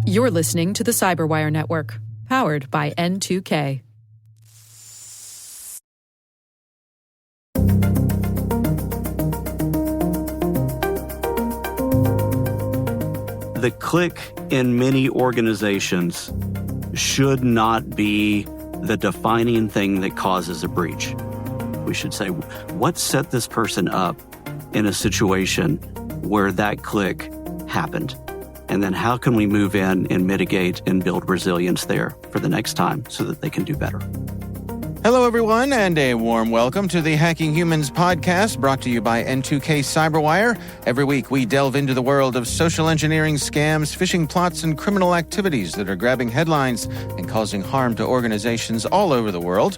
You're listening to the Cyberwire Network, powered by N2K. The click in many organizations should not be the defining thing that causes a breach. We should say, what set this person up in a situation where that click happened? And then how can we move in and mitigate and build resilience there for the next time so that they can do better? Hello, everyone, and a warm welcome to the Hacking Humans podcast, brought to you by N2K Cyberwire. Every week, we delve into the world of social engineering scams, phishing plots, and criminal activities that are grabbing headlines and causing harm to organizations all over the world.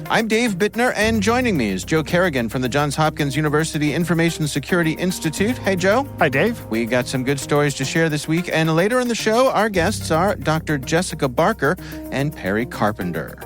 I'm Dave Bittner, and joining me is Joe Kerrigan from the Johns Hopkins University Information Security Institute. Hey, Joe. Hi, Dave. We got some good stories to share this week, and later in the show, our guests are Dr. Jessica Barker and Perry Carpenter.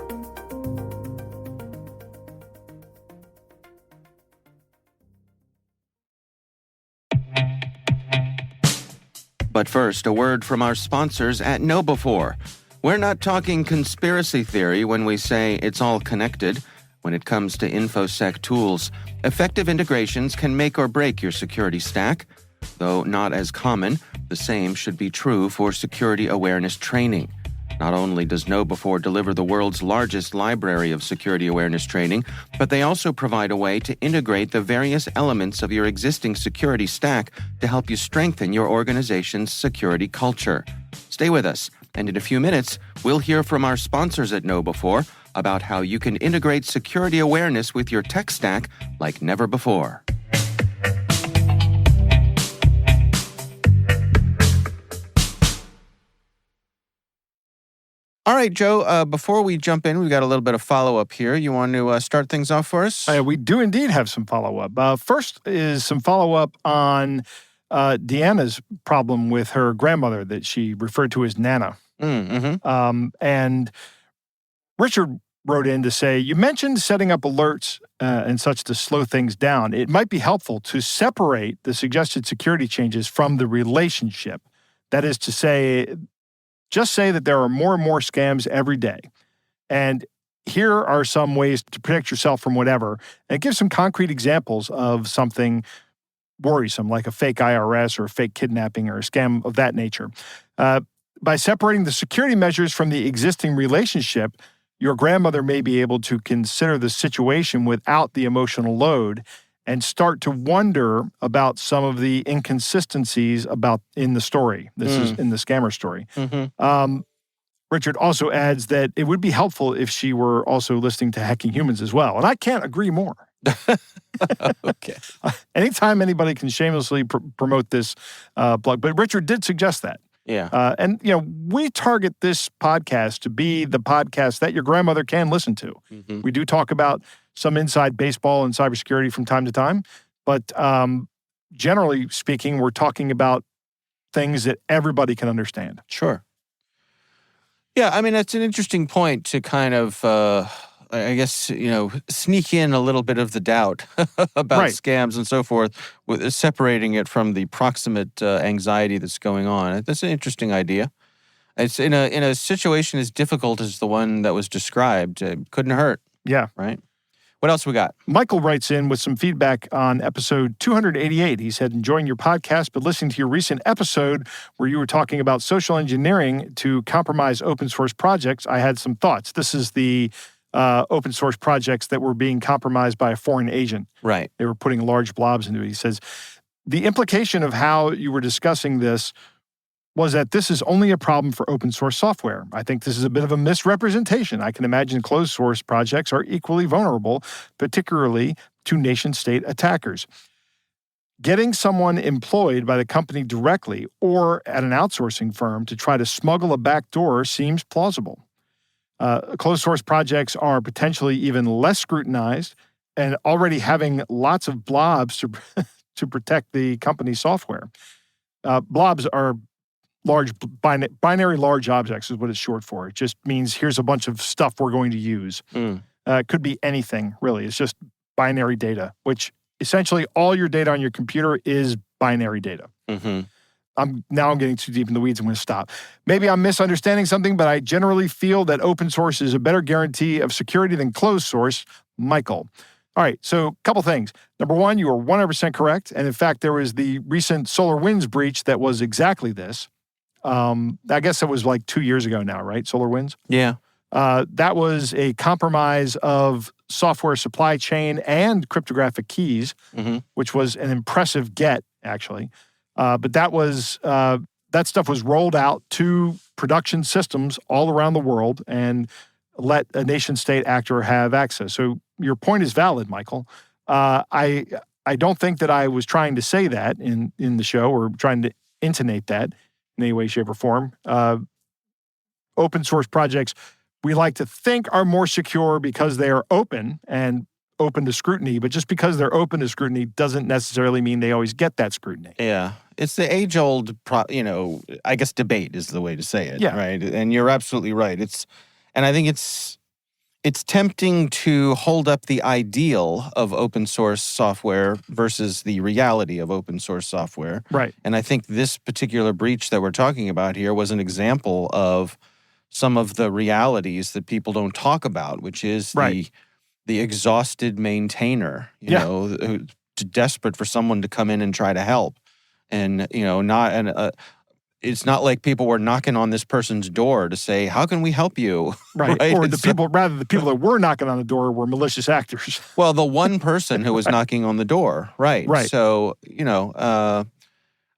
But first, a word from our sponsors at KnowBe4. We're not talking conspiracy theory when we say it's all connected. When it comes to InfoSec tools, effective integrations can make or break your security stack. Though not as common, the same should be true for security awareness training. Not only does KnowBe4 deliver the world's largest library of security awareness training, but they also provide a way to integrate the various elements of your existing security stack to help you strengthen your organization's security culture. Stay with us, and in a few minutes, we'll hear from our sponsors at KnowBe4 about how you can integrate security awareness with your tech stack like never before. All right, Joe, before we jump in, we've got a little bit of follow-up here. You want to start things off for us? We do indeed have some follow-up. First is some follow-up on Deanna's problem with her grandmother that she referred to as Nana. Mm-hmm. And Richard wrote in to say, you mentioned setting up alerts and such to slow things down. It might be helpful to separate the suggested security changes from the relationship. That is to say, just say that there are more and more scams every day. And here are some ways to protect yourself from whatever. And give some concrete examples of something worrisome, like a fake IRS or a fake kidnapping or a scam of that nature. By separating the security measures from the existing relationship, your grandmother may be able to consider the situation without the emotional load and start to wonder about some of the inconsistencies in the story. This is in the scammer story. Mm-hmm. Richard also adds that it would be helpful if she were also listening to Hacking Humans as well. And I can't agree more. Okay. Anytime anybody can shamelessly promote this blog. But Richard did suggest that. Yeah. And, we target this podcast to be the podcast that your grandmother can listen to. Mm-hmm. We do talk about some inside baseball and cybersecurity from time to time. But generally speaking, we're talking about things that everybody can understand. Sure. Yeah, I mean, that's an interesting point to kind of, I guess, sneak in a little bit of the doubt about scams and so forth, with separating it from the proximate anxiety that's going on. That's an interesting idea. It's in a situation as difficult as the one that was described. It couldn't hurt. Yeah. Right? What else we got? Michael writes in with some feedback on episode 288. He said, enjoying your podcast, but listening to your recent episode where you were talking about social engineering to compromise open source projects, I had some thoughts. This is the open source projects that were being compromised by a foreign agent. Right. They were putting large blobs into it. He says, the implication of how you were discussing this was that this is only a problem for open source software. I think this is a bit of a misrepresentation. I can imagine closed source projects are equally vulnerable, particularly to nation-state attackers. Getting someone employed by the company directly or at an outsourcing firm to try to smuggle a backdoor seems plausible. Closed source projects are potentially even less scrutinized and already having lots of blobs to protect the company's software. Blobs are binary large objects is what it's short for. It just means here's a bunch of stuff we're going to use. It could be anything, really. It's just binary data, which essentially all your data on your computer is binary data. Mm-hmm. I'm getting too deep in the weeds. I'm going to stop. Maybe I'm misunderstanding something, but I generally feel that open source is a better guarantee of security than closed source. Michael. All right, so a couple things. Number one, you are 100% correct. And in fact, there was the recent SolarWinds breach that was exactly this. I guess it was like 2 years ago now, right? SolarWinds? Yeah. That was a compromise of software supply chain and cryptographic keys, which was an impressive get, actually. But that stuff was rolled out to production systems all around the world and let a nation-state actor have access. So your point is valid, Michael. I don't think that I was trying to say that in the show or trying to intonate that in any way, shape, or form. Open source projects, we like to think, are more secure because they are open and open to scrutiny, but just because they're open to scrutiny doesn't necessarily mean they always get that scrutiny. Yeah. It's the age-old, I guess debate is the way to say it, right? And you're absolutely right. And I think it's tempting to hold up the ideal of open source software versus the reality of open source software. Right. And I think this particular breach that we're talking about here was an example of some of the realities that people don't talk about, which is the exhausted maintainer, who's desperate for someone to come in and try to help. And, it's not like people were knocking on this person's door to say, how can we help you? Right. Or the people that were knocking on the door were malicious actors. Well, the one person who was knocking on the door. Right. Right. So,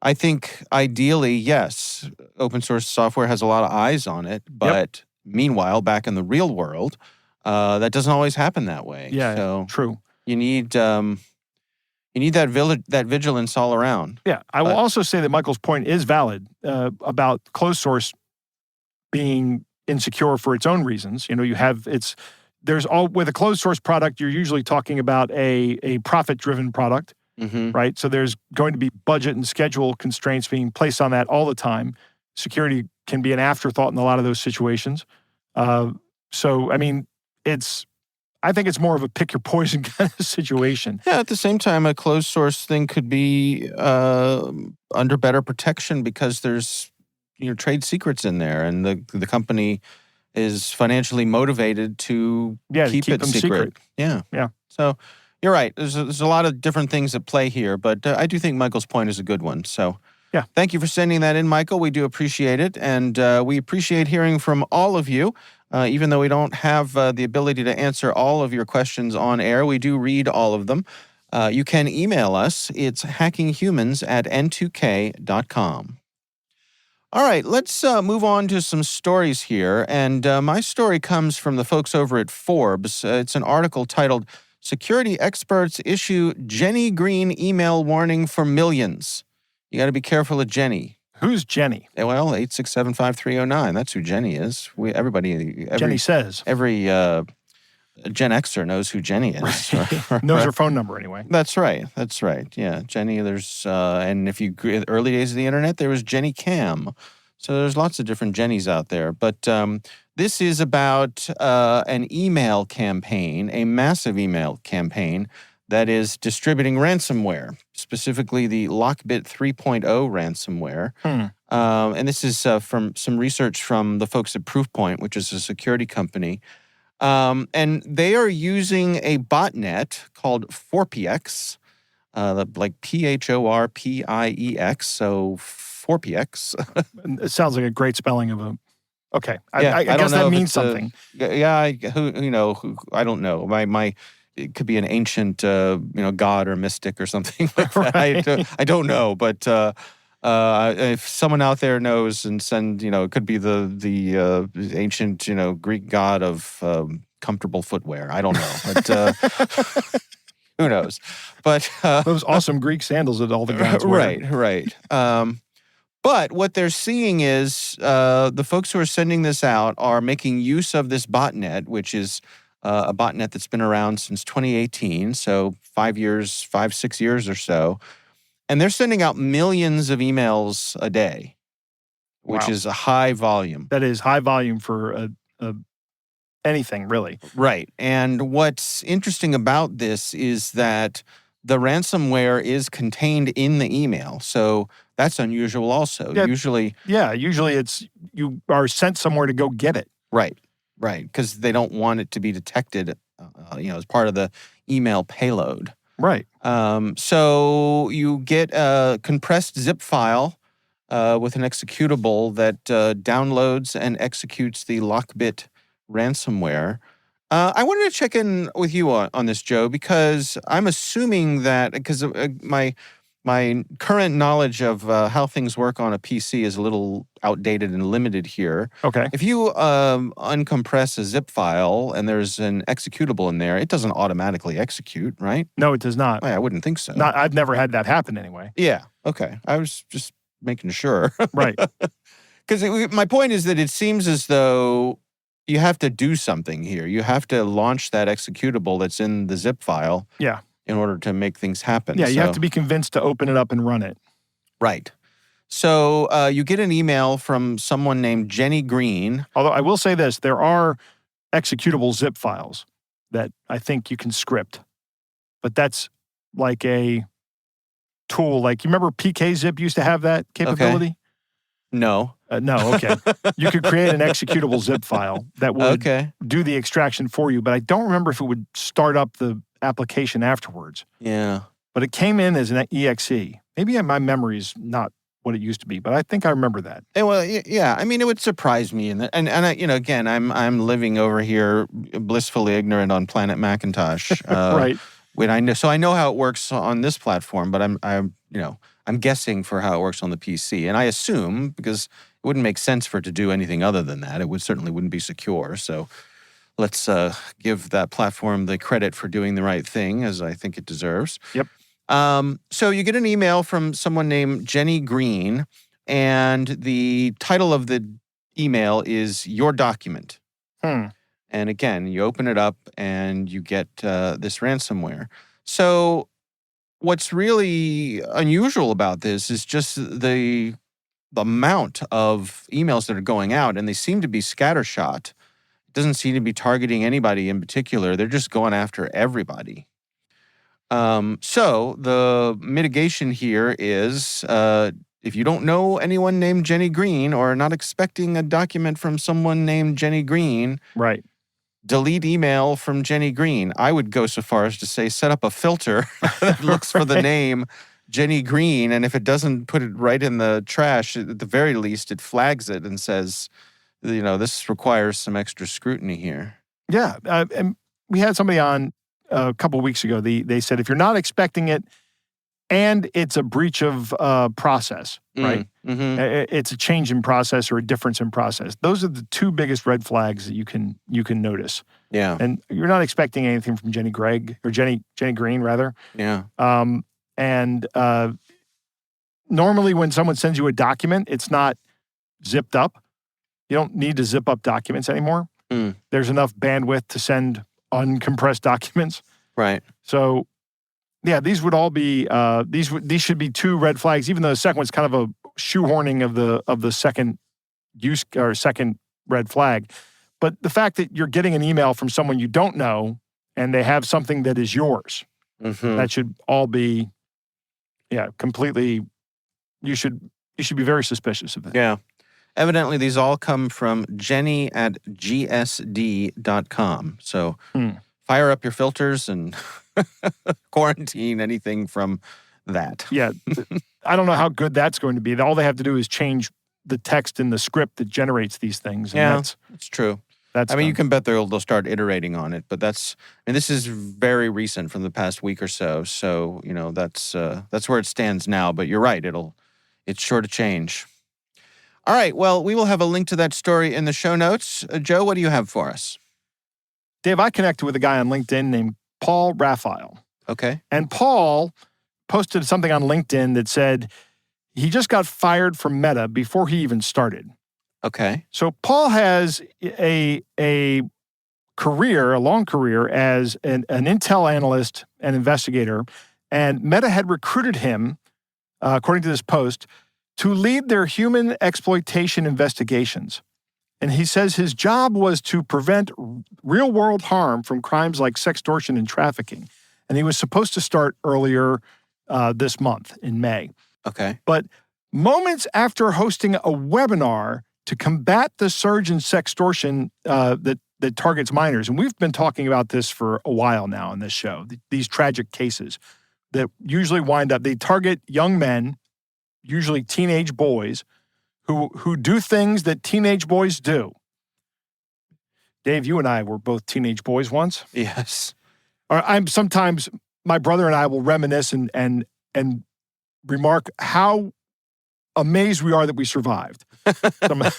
I think ideally, yes, open source software has a lot of eyes on it. But meanwhile, back in the real world, that doesn't always happen that way. Yeah, so true. You need that vigilance all around. Yeah, I will also say that Michael's point is valid about closed source being insecure for its own reasons. With a closed source product, you're usually talking about a profit-driven product, right? So there's going to be budget and schedule constraints being placed on that all the time. Security can be an afterthought in a lot of those situations. I think it's more of a pick your poison kind of situation. Yeah, at the same time, a closed source thing could be under better protection because there's trade secrets in there, and the company is financially motivated to keep it secret. Yeah. So you're right. There's a lot of different things at play here, but I do think Michael's point is a good one. So thank you for sending that in, Michael. We do appreciate it, and we appreciate hearing from all of you. Even though we don't have the ability to answer all of your questions on air, we do read all of them. You can email us. It's hackinghumans@n2k.com. All right, let's move on to some stories here. And my story comes from the folks over at Forbes. It's an article titled, Security Experts Issue Jenny Green Email Warning for Millions. You got to be careful of Jenny. Who's Jenny? Well, 8675309. That's who Jenny is. Jenny says. Every Gen Xer knows who Jenny is. Right. Knows her phone number anyway. That's right. Yeah, Jenny, and if the early days of the internet, there was Jenny Cam. So there's lots of different Jennys out there. But this is about an email campaign, a massive email campaign that is distributing ransomware, specifically the Lockbit 3.0 ransomware. And this is from some research from the folks at Proofpoint, which is a security company. And they are using a botnet called Forpiex, like Phorpiex, so Forpiex. It sounds like a great spelling of a... Okay, I guess that means something. I don't know. It could be an ancient, god or mystic or something like that. Right. I don't know, but if someone out there knows and send, it could be the ancient, Greek god of comfortable footwear. I don't know, but who knows? But those awesome Greek sandals that all the guys wear. Right. But what they're seeing is the folks who are sending this out are making use of this botnet, which is a botnet that's been around since 2018, so 6 years or so. And they're sending out millions of emails a day, which is a high volume. That is high volume for anything, really. Right. And what's interesting about this is that the ransomware is contained in the email. So that's unusual also. Yeah. Usually it's you are sent somewhere to go get it. Right, because they don't want it to be detected, as part of the email payload. Right. So you get a compressed zip file with an executable that downloads and executes the Lockbit ransomware. I wanted to check in with you on this, Joe, because I'm assuming that because my current knowledge of how things work on a PC is a little outdated and limited here. Okay. If you uncompress a zip file and there's an executable in there, it doesn't automatically execute, right? No, it does not. I wouldn't think so. I've never had that happen anyway. Yeah. Okay. I was just making sure. Right. Because my point is that it seems as though you have to do something here. You have to launch that executable that's in the zip file. Yeah. In order to make things happen. Yeah, you have to be convinced to open it up and run it. Right. So you get an email from someone named Jenny Green. Although I will say this, there are executable zip files that I think you can script. But that's like a tool. Like, you remember PKZip used to have that capability? Okay. No. No, okay. You could create an executable zip file that would do the extraction for you, but I don't remember if it would start up the application afterwards. Yeah. But it came in as an EXE. Maybe my memory's not what it used to be, but I think I remember that. Well, yeah. I mean, it would surprise me, and I, again, I'm living over here, blissfully ignorant on Planet Macintosh. Right. I know how it works on this platform, but I'm guessing for how it works on the PC, and I assume because it wouldn't make sense for it to do anything other than that. It certainly wouldn't be secure. So let's give that platform the credit for doing the right thing, as I think it deserves. Yep. So you get an email from someone named Jenny Green, and the title of the email is Your Document. And again, you open it up and you get this ransomware. So what's really unusual about this is just the amount of emails that are going out, and they seem to be scattershot. It doesn't seem to be targeting anybody in particular. They're just going after everybody. So the mitigation here is if you don't know anyone named Jenny Green or are not expecting a document from someone named Jenny Green, right, delete email from Jenny Green. I would go so far as to say set up a filter that looks for the name Jenny Green, and if it doesn't put it right in the trash, at the very least, it flags it and says, this requires some extra scrutiny here. Yeah, and we had somebody on a couple of weeks ago. They said if you're not expecting it, and it's a breach of process, right? Mm-hmm. It's a change in process or a difference in process. Those are the two biggest red flags that you can notice. Yeah, and you're not expecting anything from Jenny Green, rather. Yeah. And normally when someone sends you a document, it's not zipped up. You don't need to zip up documents anymore. There's enough bandwidth to send uncompressed documents. Right. So, yeah, these would all be these should be two red flags. Even though the second one's kind of a shoehorning of the second use or second red flag, but the fact that you're getting an email from someone you don't know and they have something that is yours, that should all be. Yeah, completely. You should be very suspicious of that. Yeah. Evidently, these all come from jenny@gsd.com. So fire up your filters and quarantine anything from that. Yeah. I don't know how good that's going to be. All they have to do is change the text in the script that generates these things. And yeah, that's true. You can bet they'll start iterating on it, but this is very recent from the past week or so. So, that's where it stands now, but you're right. It's sure to change. All right. Well, we will have a link to that story in the show notes. Joe, what do you have for us? Dave, I connected with a guy on LinkedIn named Paul Raphael. Okay. And Paul posted something on LinkedIn that said he just got fired from Meta before he even started. Okay. So Paul has a long career as an Intel analyst and investigator, and Meta had recruited him, according to this post, to lead their human exploitation investigations. And he says his job was to prevent real-world harm from crimes like sextortion and trafficking. and he was supposed to start earlier this month in May. Okay. But moments after hosting a webinar to combat the surge in sextortion that targets minors, and we've been talking about this for a while now on this show, these tragic cases that usually wind up, they target young men, usually teenage boys, who do things that teenage boys do. Dave, you and I were both teenage boys once. Yes. Sometimes my brother and I will reminisce and remark how amazed we are that we survived some of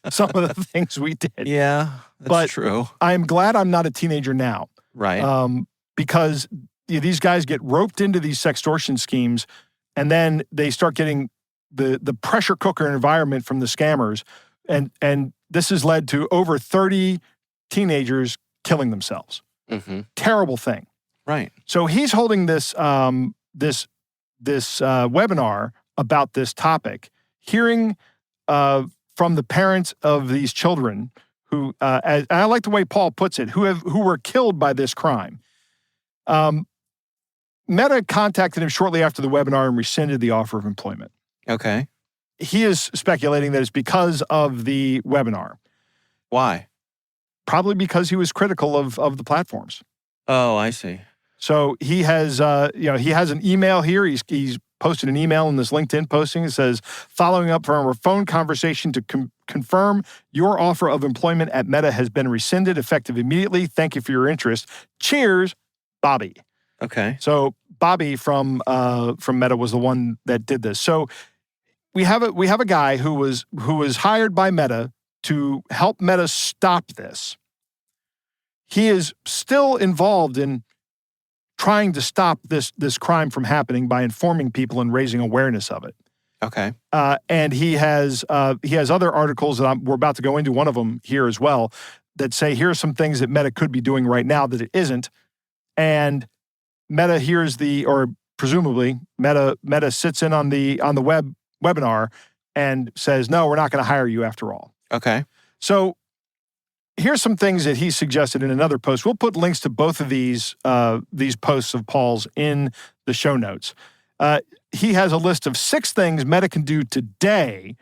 the things we did. Yeah, that's true. I'm glad I'm not a teenager now. Right. Because these guys get roped into these sextortion schemes, and then they start getting the pressure cooker environment from the scammers, and this has led to over 30 teenagers killing themselves. Mm-hmm. Terrible thing. Right. So he's holding this webinar about this topic, hearing from the parents of these children who, and I like the way Paul puts it, who were killed by this crime. Meta contacted him shortly after the webinar and rescinded the offer of employment. Okay. He is speculating that it's because of the webinar. Why? Probably because he was critical of the platforms. Oh, I see. So he has, he has an email here. He's posted an email in this LinkedIn posting. It says, following up from our phone conversation to confirm your offer of employment at Meta has been rescinded effective immediately. Thank you for your interest. Cheers, Bobby. Okay. So Bobby from Meta was the one that did this. So we have a guy who was hired by Meta to help Meta stop this. He is still involved in trying to stop this crime from happening by informing people and raising awareness of it. Okay. And he has other articles that we're about to go into, one of them here as well, that say here are some things that Meta could be doing right now that it isn't. And Meta presumably Meta sits in on the webinar and says, no, we're not going to hire you after all. Okay. So here's some things that he suggested in another post. We'll put links to both of these posts of Paul's in the show notes. He has a list of 6 things Meta can do today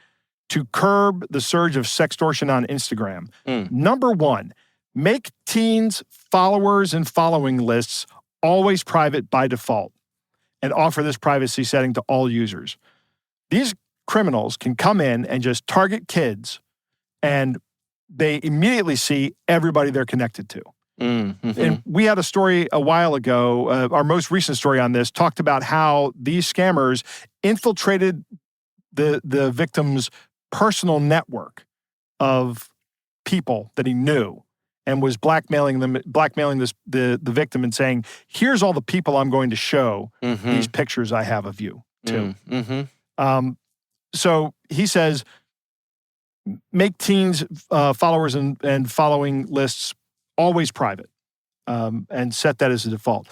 to curb the surge of sextortion on Instagram. Number 1, make teens' followers and following lists always private by default and offer this privacy setting to all users. These criminals can come in and just target kids, and they immediately see everybody they're connected to. Mm-hmm. And we had a story a while ago, our most recent story on this, talked about how these scammers infiltrated the victim's personal network of people that he knew and was blackmailing the victim and saying, here's all the people I'm going to show these pictures I have of you to. Mm-hmm. So he says, make teens' followers and following lists always private, and set that as a default.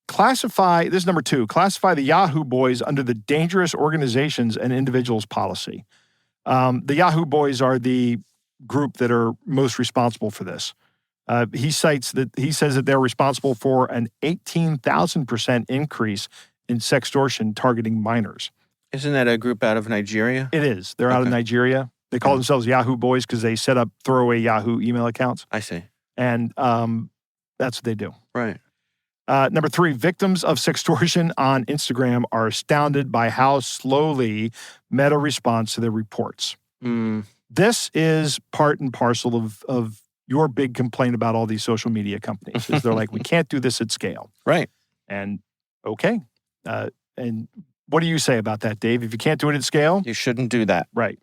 This is number 2, classify the Yahoo Boys under the dangerous organizations and individuals policy. The Yahoo Boys are the group that are most responsible for this. He says that they're responsible for an 18,000% increase in sextortion targeting minors. Isn't that a group out of Nigeria? It is. They're out of Nigeria. They call themselves Yahoo Boys because they set up throwaway Yahoo email accounts. I see. And that's what they do. Right. Number 3, victims of sextortion on Instagram are astounded by how slowly Meta responds to their reports. This is part and parcel of your big complaint about all these social media companies. Is they're like, we can't do this at scale. Right. And okay. And what do you say about that, Dave? If you can't do it at scale? You shouldn't do that. Right.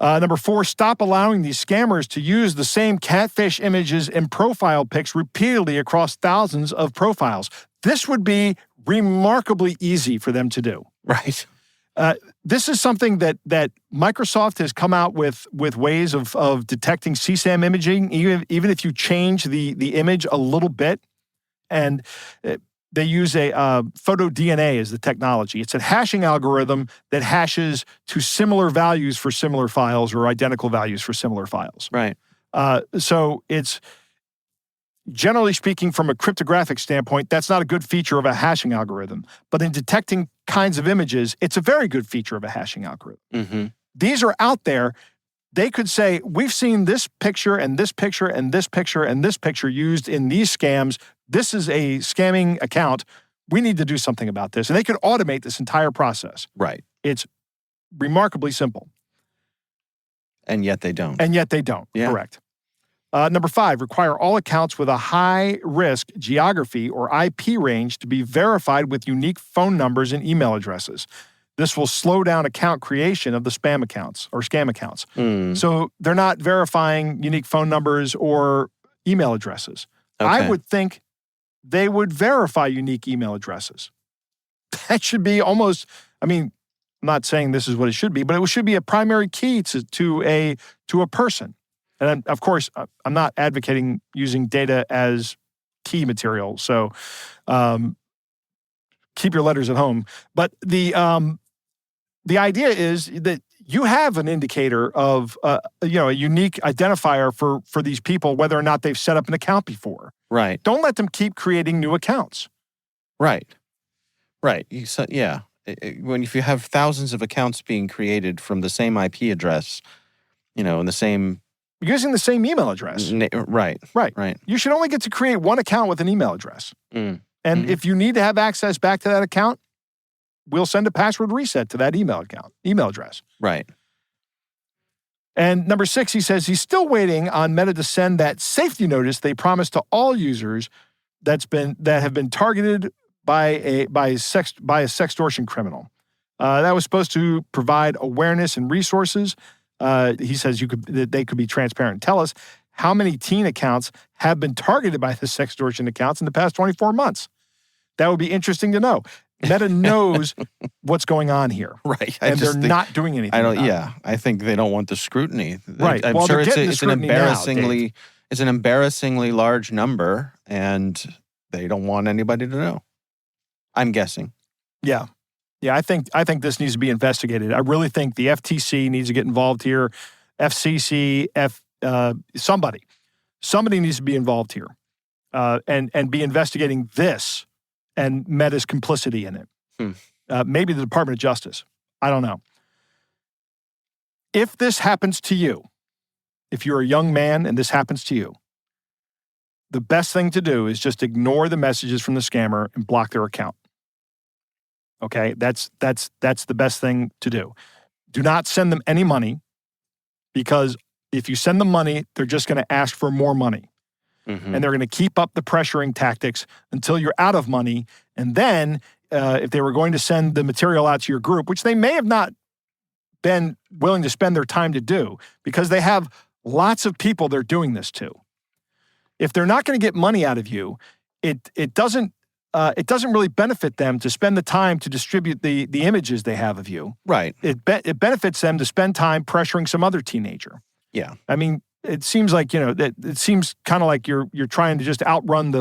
Number 4, stop allowing these scammers to use the same catfish images and profile pics repeatedly across thousands of profiles. This would be remarkably easy for them to do. Right. This is something that Microsoft has come out with ways of detecting CSAM imaging, even if you change the image a little bit. And they use a photo DNA as the technology. It's a hashing algorithm that hashes to similar values for similar files or identical values for similar files. Right. So it's, Generally speaking, from a cryptographic standpoint, that's not a good feature of a hashing algorithm. But in detecting kinds of images, it's a very good feature of a hashing algorithm. Mm-hmm. These are out there. They could say, we've seen this picture and this picture and this picture and this picture used in these scams. This is a scamming account. We need to do something about this. And they could automate this entire process. Right. It's remarkably simple. And yet they don't. And yet they don't. Yeah. Correct. Number 5, require all accounts with a high-risk geography or IP range to be verified with unique phone numbers and email addresses. This will slow down account creation of the spam accounts or scam accounts. So they're not verifying unique phone numbers or email addresses. Okay. I would think they would verify unique email addresses. That should be almost, I'm not saying this is what it should be, but it should be a primary key to a person. And of course, I'm not advocating using data as key material. So keep your letters at home. But the idea is that you have an indicator of a unique identifier for these people, whether or not they've set up an account before. Right. Don't let them keep creating new accounts. Right. Yeah. If you have thousands of accounts being created from the same IP address, and the same... Using the same email address. Right. You should only get to create one account with an email address. Mm. And if you need to have access back to that account, we'll send a password reset to that email address. Right. And number 6, he says he's still waiting on Meta to send that safety notice they promised to all users that have been targeted by a sextortion criminal. That was supposed to provide awareness and resources. He says they could be transparent and tell us how many teen accounts have been targeted by the sextortion accounts in the past 24 months. That would be interesting to know. Meta knows what's going on here. Right. And they're not doing anything. I think they don't want the scrutiny. Right. I'm sure it's an embarrassingly large number, and they don't want anybody to know. I'm guessing. Yeah. Yeah, I think this needs to be investigated. I really think the FTC needs to get involved here. FCC, somebody needs to be involved here, and be investigating this and Meta's complicity in it. Maybe the Department of Justice. I don't know. If this happens to you, if you're a young man and this happens to you, the best thing to do is just ignore the messages from the scammer and block their account. Okay, that's the best thing to do. Do not send them any money, because if you send them money, they're just going to ask for more money. Mm-hmm. And they're going to keep up the pressuring tactics until you're out of money. And then if they were going to send the material out to your group, which they may have not been willing to spend their time to do, because they have lots of people they're doing this to. If they're not going to get money out of you, it doesn't really benefit them to spend the time to distribute the images they have of you. Right. It benefits them to spend time pressuring some other teenager. Yeah. It seems like, it seems kind of like you're trying to just outrun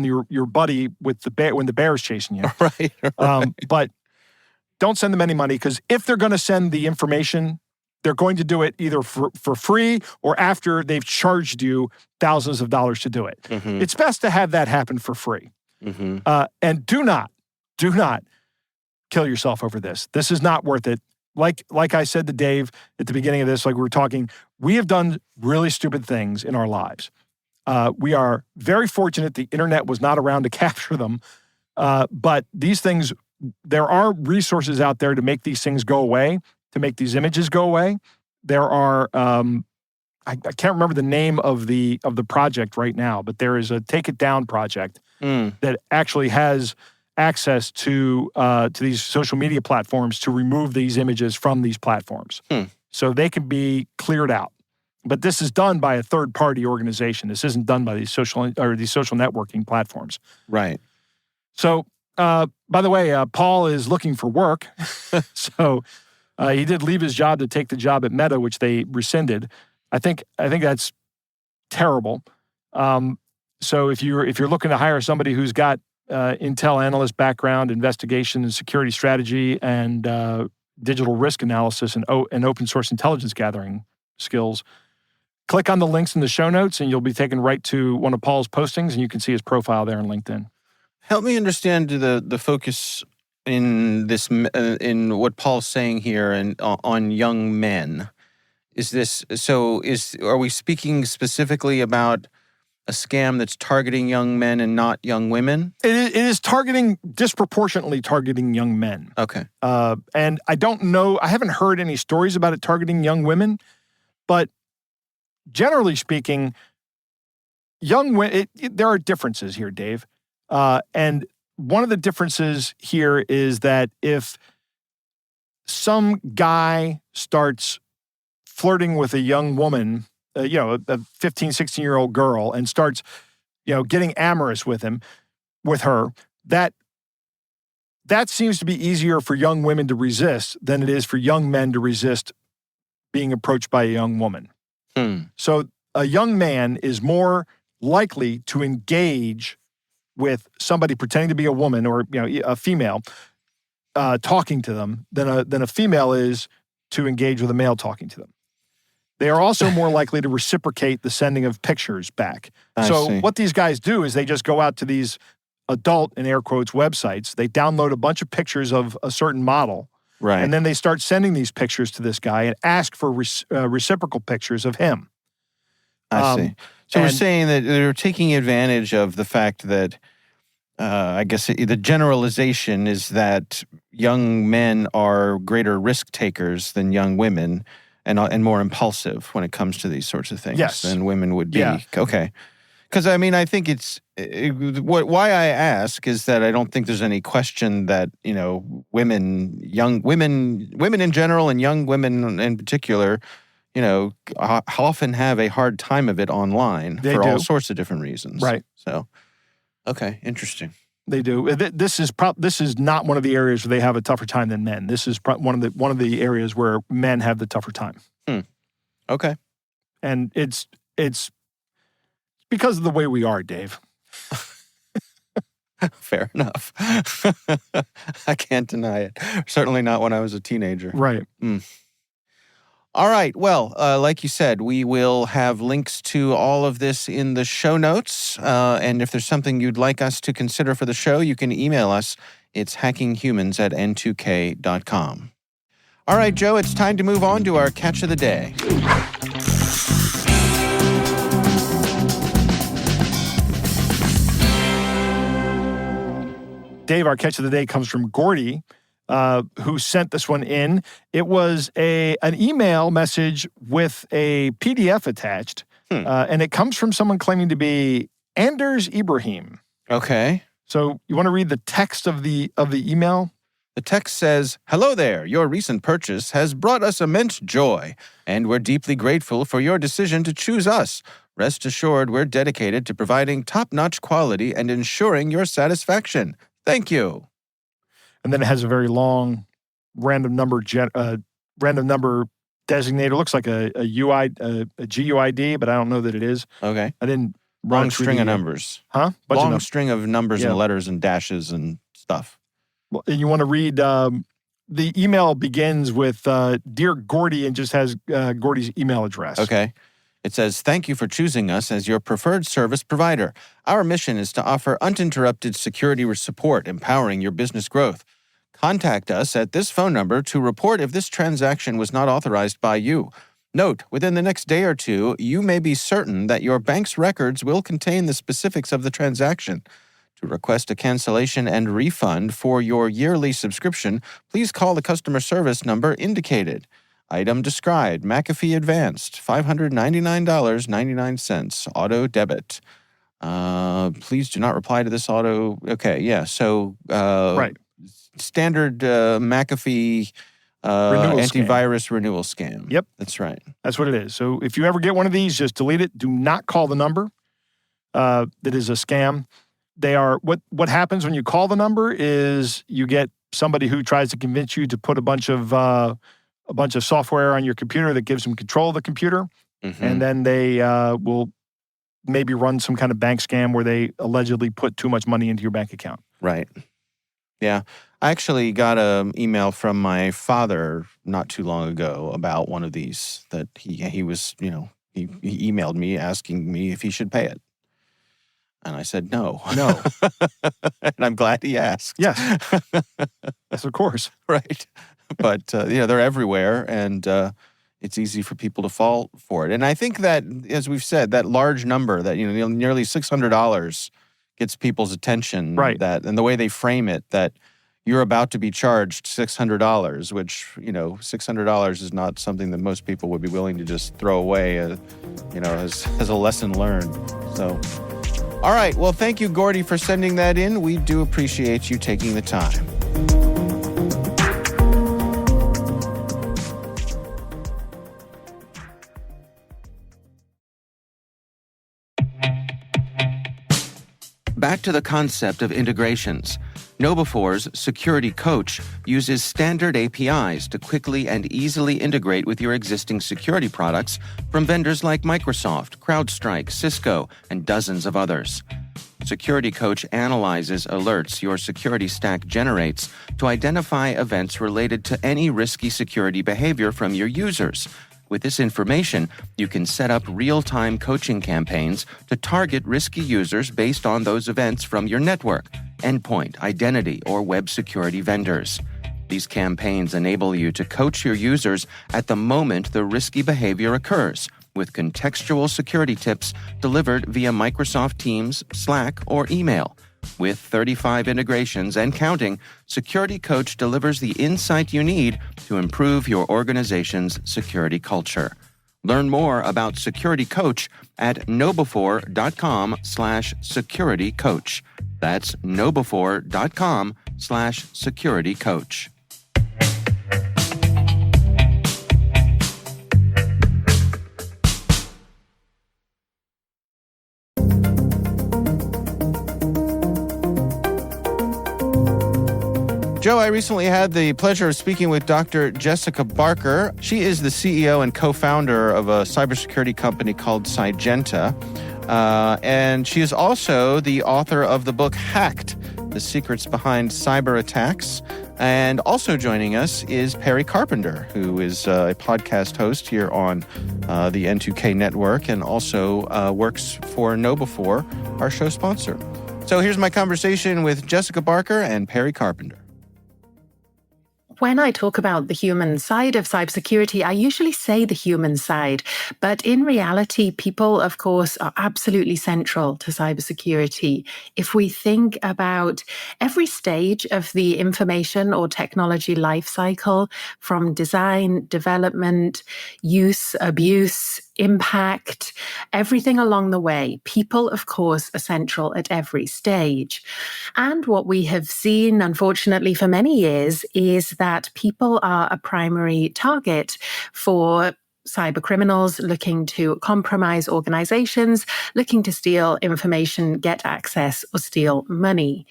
your buddy with the bear when the bear is chasing you. Right. But don't send them any money, because if they're going to send the information, they're going to do it either for free or after they've charged you thousands of dollars to do it. Mm-hmm. It's best to have that happen for free. Mm-hmm. And do not kill yourself over this. This is not worth it. Like I said to Dave at the beginning of this, like we were talking, we have done really stupid things in our lives. We are very fortunate the internet was not around to capture them. But these things, there are resources out there to make these things go away, to make these images go away. There are, I can't remember the name of the project right now, but there is a Take It Down project that actually has access to these social media platforms to remove these images from these platforms. So they can be cleared out. But this is done by a third-party organization. This isn't done by these social networking platforms. Right. So, by the way, Paul is looking for work. So he did leave his job to take the job at Meta, which they rescinded. I think that's terrible. So if you're looking to hire somebody who's got Intel analyst background, investigation and security strategy, and digital risk analysis and open source intelligence gathering skills, click on the links in the show notes and you'll be taken right to one of Paul's postings and you can see his profile there on LinkedIn. Help me understand the focus in this in what Paul's saying here and on young men. Are we speaking specifically about a scam that's targeting young men and not young women? It is disproportionately targeting young men. Okay. And I don't know, I haven't heard any stories about it targeting young women, but generally speaking, young women, there are differences here, Dave. And one of the differences here is that if some guy starts flirting with a young woman, a 15, 16-year-old girl, and starts, getting amorous with her, that seems to be easier for young women to resist than it is for young men to resist being approached by a young woman. So a young man is more likely to engage with somebody pretending to be a woman or a female talking to them than a female is to engage with a male talking to them. They are also more likely to reciprocate the sending of pictures back. I see. What these guys do is they just go out to these adult, in air quotes, websites. They download a bunch of pictures of a certain model. Right. And then they start sending these pictures to this guy and ask for reciprocal pictures of him. I see. So we're saying that they're taking advantage of the fact that, I guess the generalization is that young men are greater risk takers than young women and more impulsive when it comes to these sorts of things than women would be. Yeah. Okay. Because, I think why I ask is that I don't think there's any question that, women in general and young women in particular, often have a hard time of it online all sorts of different reasons. Right. So, okay, interesting. They do. This is not one of the areas where they have a tougher time than men. This is one of the areas where men have the tougher time. Okay. And it's because of the way we are, Dave. Fair enough. I can't deny it. Certainly not when I was a teenager. Right. All right. Well, like you said, we will have links to all of this in the show notes. And if there's something you'd like us to consider for the show, you can email us. It's hackinghumans@n2k.com. All right, Joe, it's time to move on to our catch of the day. Dave, our catch of the day comes from Gordy, who sent this one in. It was an email message with a PDF attached, and it comes from someone claiming to be Anders Ibrahim. Okay. So you want to read the text of the email? The text says, "Hello there. Your recent purchase has brought us immense joy, and we're deeply grateful for your decision to choose us. Rest assured, we're dedicated to providing top-notch quality and ensuring your satisfaction. Thank you." And then it has a very long random number designator. Looks like a GUID, but I don't know that it is. Okay. I didn't Long string of numbers. Huh? Long string of numbers and letters and dashes and stuff. Well, you want to read, the email begins with, Dear Gordy, and just has Gordy's email address. Okay. It says, "Thank you for choosing us as your preferred service provider. Our mission is to offer uninterrupted security support, empowering your business growth. Contact us at this phone number to report if this transaction was not authorized by you. Note, within the next day or two, you may be certain that your bank's records will contain the specifics of the transaction. To request a cancellation and refund for your yearly subscription, please call the customer service number indicated. Item described, McAfee Advanced, $599.99, auto debit. Please do not reply to this auto." Okay, yeah, so Right. Standard McAfee antivirus renewal scam. Yep. That's right. That's what it is. So if you ever get one of these, just delete it. Do not call the number. That is a scam. They are what happens when you call the number is you get somebody who tries to convince you to put a bunch of software on your computer that gives them control of the computer, and then they will maybe run some kind of bank scam where they allegedly put too much money into your bank account. Right. Yeah. I actually got an email from my father not too long ago about one of these that he was, he He emailed me asking me if he should pay it. And I said, no. No. And I'm glad he asked. Yes. Yes, of course. Right. But, they're everywhere, and it's easy for people to fall for it. And I think that, as we've said, that large number, that, nearly $600 gets people's attention. Right. And the way they frame it, that you're about to be charged $600, which, $600 is not something that most people would be willing to just throw away, as a lesson learned. So, all right. Well, thank you, Gordy, for sending that in. We do appreciate you taking the time. Back to the concept of integrations. KnowBe4's Security Coach uses standard APIs to quickly and easily integrate with your existing security products from vendors like Microsoft, CrowdStrike, Cisco, and dozens of others. Security Coach analyzes alerts your security stack generates to identify events related to any risky security behavior from your users. With this information, you can set up real-time coaching campaigns to target risky users based on those events from your network, endpoint, identity, or web security vendors. These campaigns enable you to coach your users at the moment the risky behavior occurs, with contextual security tips delivered via Microsoft Teams, Slack, or email. With 35 integrations and counting, Security Coach delivers the insight you need to improve your organization's security culture. Learn more about Security Coach at knowbe4.com/securitycoach. That's knowbe4.com/securitycoach. Joe, I recently had the pleasure of speaking with Dr. Jessica Barker. She is the CEO and co-founder of a cybersecurity company called Cygenta. And she is also the author of the book Hacked, The Secrets Behind Cyber Attacks. And also joining us is Perry Carpenter, who is a podcast host here on the N2K network and also works for KnowBe4, our show sponsor. So here's my conversation with Jessica Barker and Perry Carpenter. When I talk about the human side of cybersecurity, I usually say the human side. But in reality, people, of course, are absolutely central to cybersecurity. If we think about every stage of the information or technology lifecycle, from design, development, use, abuse, impact, everything along the way, people, of course, are central at every stage. And what we have seen, unfortunately, for many years is that people are a primary target for cyber criminals looking to compromise organizations, looking to steal information, get access, or steal money.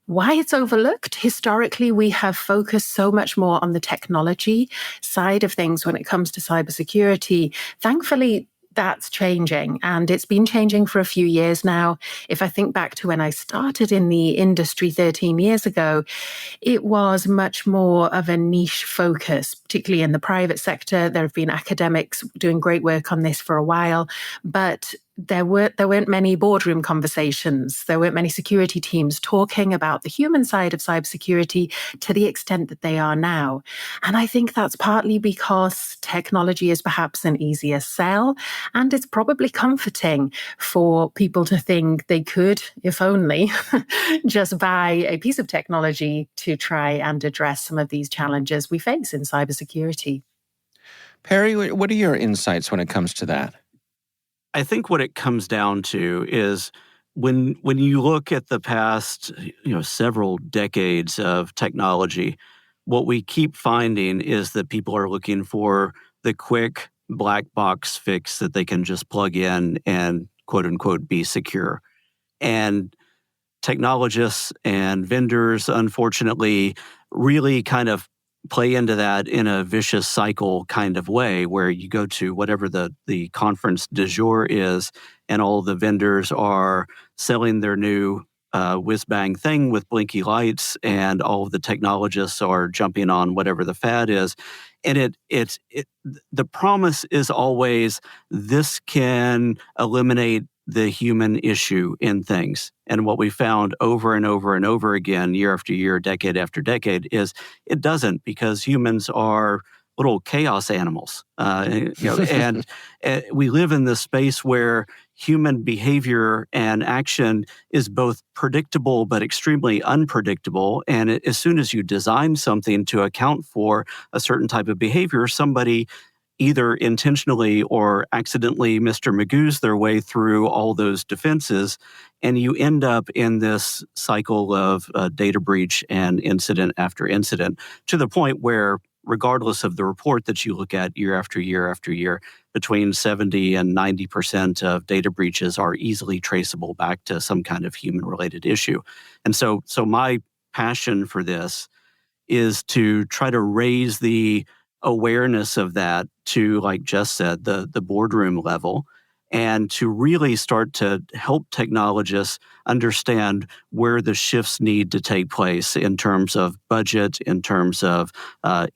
Why it's overlooked? Historically, we have focused so much more on the technology side of things when it comes to cybersecurity. Thankfully, that's changing, and it's been changing for a few years now. If I think back to when I started in the industry 13 years ago, it was much more of a niche focus, particularly in the private sector. There have been academics doing great work on this for a while, but there weren't many boardroom conversations. There weren't many security teams talking about the human side of cybersecurity to the extent that they are now. And I think that's partly because technology is perhaps an easier sell, and it's probably comforting for people to think they could, if only, just buy a piece of technology to try and address some of these challenges we face in cybersecurity. Perry, what are your insights when it comes to that? I think what it comes down to is when you look at the past, several decades of technology, what we keep finding is that people are looking for the quick black box fix that they can just plug in and quote unquote be secure. And technologists and vendors, unfortunately, really kind of play into that in a vicious cycle kind of way, where you go to whatever the conference du jour is, and all the vendors are selling their new whiz-bang thing with blinky lights, and all of the technologists are jumping on whatever the fad is. And the promise is always this can eliminate the human issue in things. And what we found over and over and over again, year after year, decade after decade, is it doesn't, because humans are little chaos animals. And we live in this space where human behavior and action is both predictable but extremely unpredictable. And as soon as you design something to account for a certain type of behavior, somebody either intentionally or accidentally Mr. Magoo's their way through all those defenses, and you end up in this cycle of data breach and incident after incident, to the point where, regardless of the report that you look at year after year after year, between 70 and 90% of data breaches are easily traceable back to some kind of human-related issue. And so my passion for this is to try to raise the awareness of that to, like Jess said, the boardroom level, and to really start to help technologists understand where the shifts need to take place in terms of budget, in terms of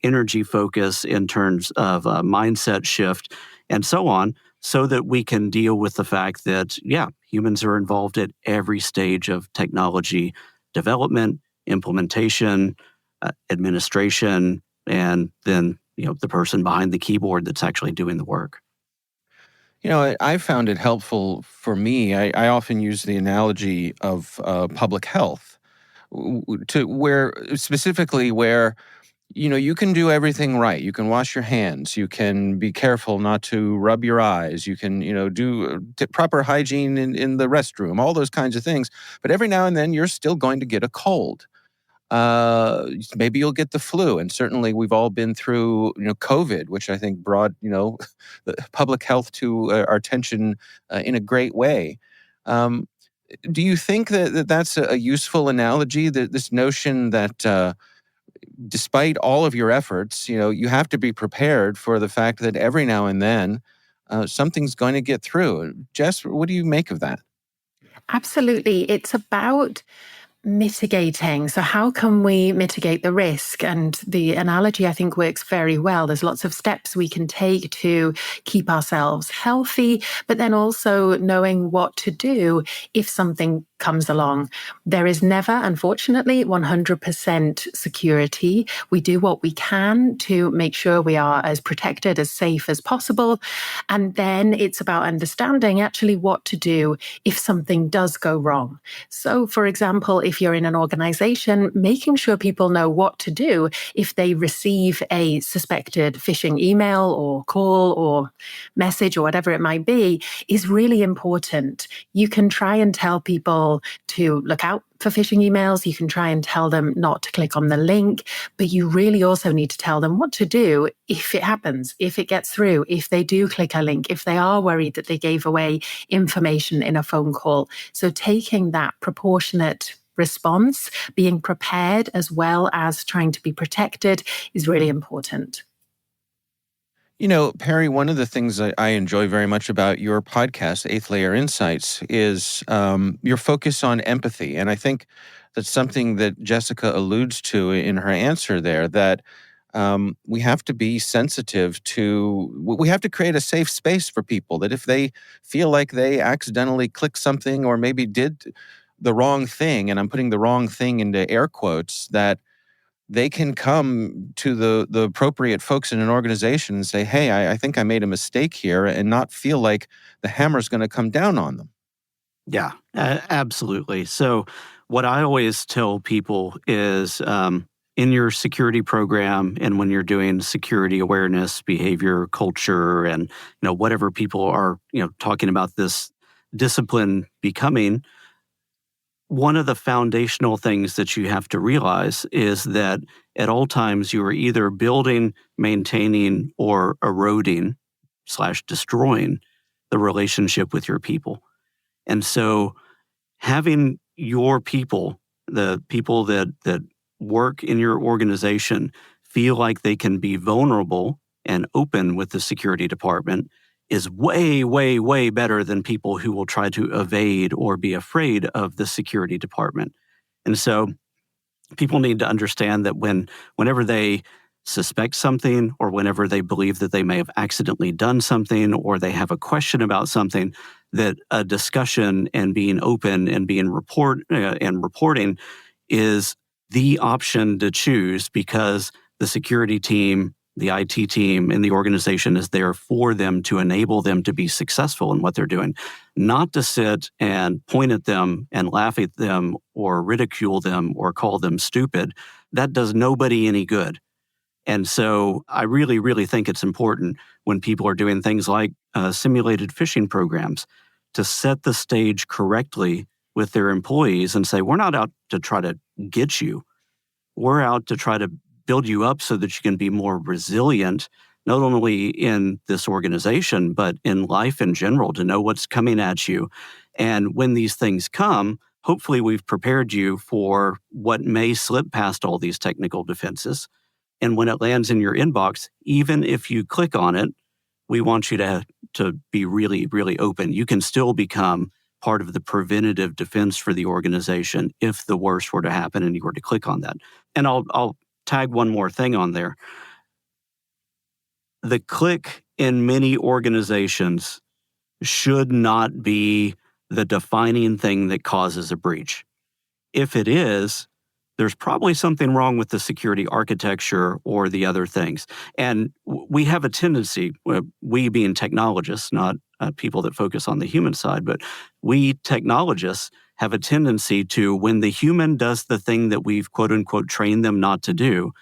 energy focus, in terms of mindset shift, and so on, so that we can deal with the fact that, humans are involved at every stage of technology development, implementation, administration, and then the person behind the keyboard that's actually doing the work. I found it helpful for me. I often use the analogy of public health, where you can do everything right. You can wash your hands. You can be careful not to rub your eyes. You can, do proper hygiene in the restroom, all those kinds of things. But every now and then, you're still going to get a cold. Maybe you'll get the flu. And certainly we've all been through, COVID, which I think brought, the public health to our attention in a great way. Do you think that that's a useful analogy, that this notion that despite all of your efforts, you have to be prepared for the fact that every now and then something's going to get through? Jess, what do you make of that? Absolutely. It's about mitigating. So how can we mitigate the risk? And the analogy, I think, works very well. There's lots of steps we can take to keep ourselves healthy, but then also knowing what to do if something comes along. There is never, unfortunately, 100% security. We do what we can to make sure we are as protected, as safe as possible. And then it's about understanding actually what to do if something does go wrong. So, for example, if you're in an organization, making sure people know what to do if they receive a suspected phishing email or call or message or whatever it might be is really important. You can try and tell people to look out for phishing emails. You can try and tell them not to click on the link, but you really also need to tell them what to do if it happens, if it gets through, if they do click a link, if they are worried that they gave away information in a phone call. So taking that proportionate response, being prepared as well as trying to be protected is really important. Perry, one of the things I enjoy very much about your podcast, Eighth Layer Insights, is your focus on empathy. And I think that's something that Jessica alludes to in her answer there, that we have to be sensitive to, we have to create a safe space for people, that if they feel like they accidentally clicked something or maybe did the wrong thing, and I'm putting the wrong thing into air quotes, that they can come to the appropriate folks in an organization and say, hey, I think I made a mistake here, and not feel like the hammer's going to come down on them. Yeah, absolutely. So what I always tell people is in your security program, and when you're doing security awareness, behavior, culture, and whatever people are talking about this discipline becoming, one of the foundational things that you have to realize is that at all times you are either building, maintaining, or eroding / destroying the relationship with your people. And so having your people, the people that work in your organization, feel like they can be vulnerable and open with the security department is way, way, way better than people who will try to evade or be afraid of the security department. And so people need to understand that whenever they suspect something or whenever they believe that they may have accidentally done something or they have a question about something, that a discussion and being open and being reporting is the option to choose, because the security team, the IT team, and the organization is there for them to enable them to be successful in what they're doing, not to sit and point at them and laugh at them or ridicule them or call them stupid. That does nobody any good. And so I really, really think it's important when people are doing things like simulated phishing programs to set the stage correctly with their employees and say, we're not out to try to get you. We're out to try to build you up so that you can be more resilient, not only in this organization, but in life in general, to know what's coming at you. And when these things come, hopefully we've prepared you for what may slip past all these technical defenses. And when it lands in your inbox, even if you click on it, we want you to be really, really open. You can still become part of the preventative defense for the organization if the worst were to happen and you were to click on that. And I'll tag one more thing on there. The click in many organizations should not be the defining thing that causes a breach. If it is, there's probably something wrong with the security architecture or the other things. And we have a tendency, we being technologists, not people that focus on the human side, but we technologists have a tendency to, when the human does the thing that we've quote unquote trained them not to do,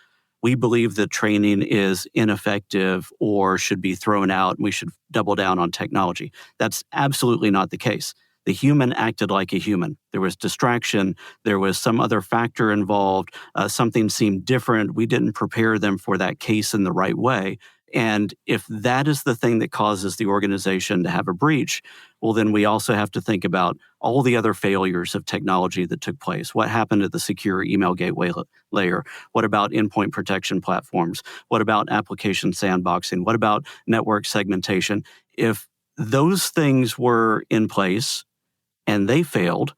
we believe that training is ineffective or should be thrown out and we should double down on technology. That's absolutely not the case. The human acted like a human. There was distraction. There was some other factor involved. Something seemed different. We didn't prepare them for that case in the right way. And if that is the thing that causes the organization to have a breach, well, then we also have to think about all the other failures of technology that took place. What happened at the secure email gateway layer? What about endpoint protection platforms? What about application sandboxing? What about network segmentation? If those things were in place and they failed,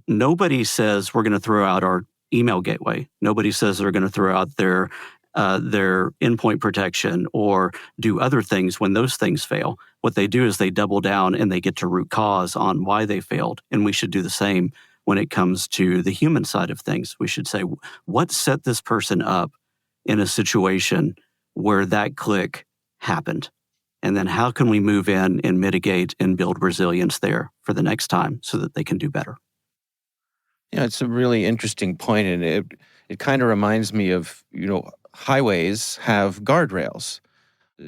nobody says we're going to throw out our email gateway. Nobody says they're going to throw out their endpoint protection or do other things when those things fail. What they do is they double down and they get to root cause on why they failed. And we should do the same when it comes to the human side of things. We should say, what set this person up in a situation where that click happened? And then how can we move in and mitigate and build resilience there for the next time so that they can do better? Yeah, it's a really interesting point, and it kind of reminds me of, highways have guardrails.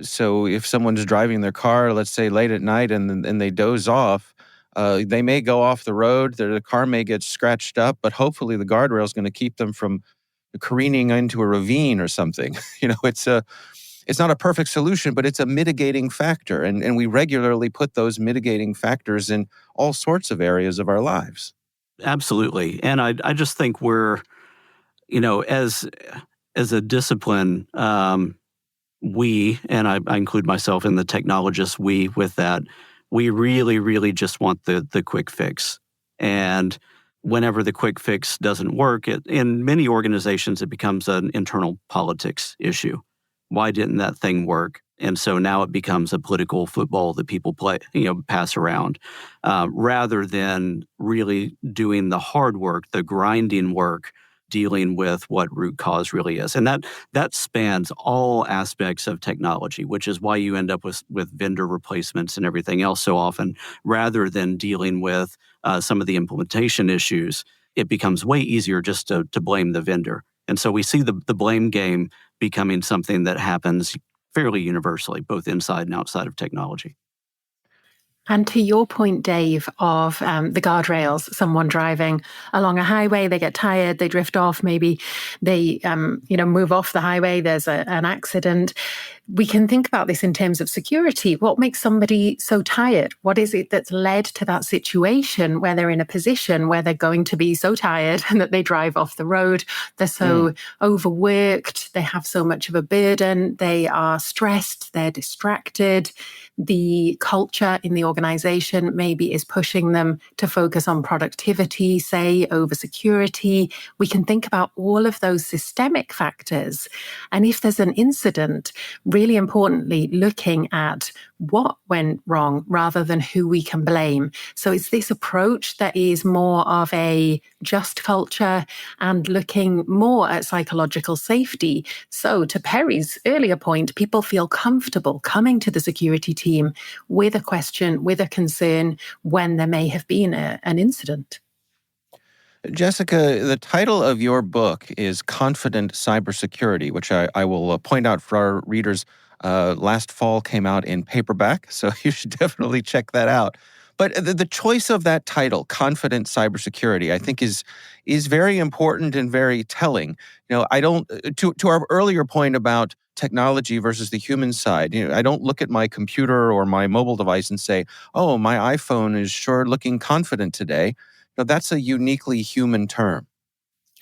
So if someone's driving their car, let's say late at night, and they doze off, they may go off the road, the car may get scratched up, but hopefully the guardrail is going to keep them from careening into a ravine or something. It's not a perfect solution, but it's a mitigating factor. And we regularly put those mitigating factors in all sorts of areas of our lives. Absolutely. And I just think we're, as a discipline, we, and I include myself in the technologists, we with that, we really, really just want the quick fix. And whenever the quick fix doesn't work, in many organizations, it becomes an internal politics issue. Why didn't that thing work? And so now it becomes a political football that people play, pass around, rather than really doing the hard work, the grinding work, dealing with what root cause really is. And that spans all aspects of technology, which is why you end up with vendor replacements and everything else so often, rather than dealing with some of the implementation issues. It becomes way easier just to blame the vendor. And so we see the blame game becoming something that happens fairly universally, both inside and outside of technology. And to your point, Dave, of the guardrails, someone driving along a highway, they get tired, they drift off, maybe they, move off the highway, there's an accident. we can think about this in terms of security. What makes somebody so tired? What is it that's led to that situation where they're in a position where they're going to be so tired and that they drive off the road? They're so overworked. They have so much of a burden. They are stressed. They're distracted. The culture in the organization maybe is pushing them to focus on productivity, say, over security. We can think about all of those systemic factors. And if there's an incident, really importantly, looking at what went wrong rather than who we can blame. So it's this approach that is more of a just culture and looking more at psychological safety. So to Perry's earlier point, people feel comfortable coming to the security team with a question, with a concern when there may have been an incident. Jessica, the title of your book is Confident Cybersecurity, which I will point out for our readers. Last fall came out in paperback, so you should definitely check that out. But the choice of that title, Confident Cybersecurity, I think is very important and very telling. I don't, to our earlier point about technology versus the human side, I don't look at my computer or my mobile device and say, oh, my iPhone is sure looking confident today. That's a uniquely human term.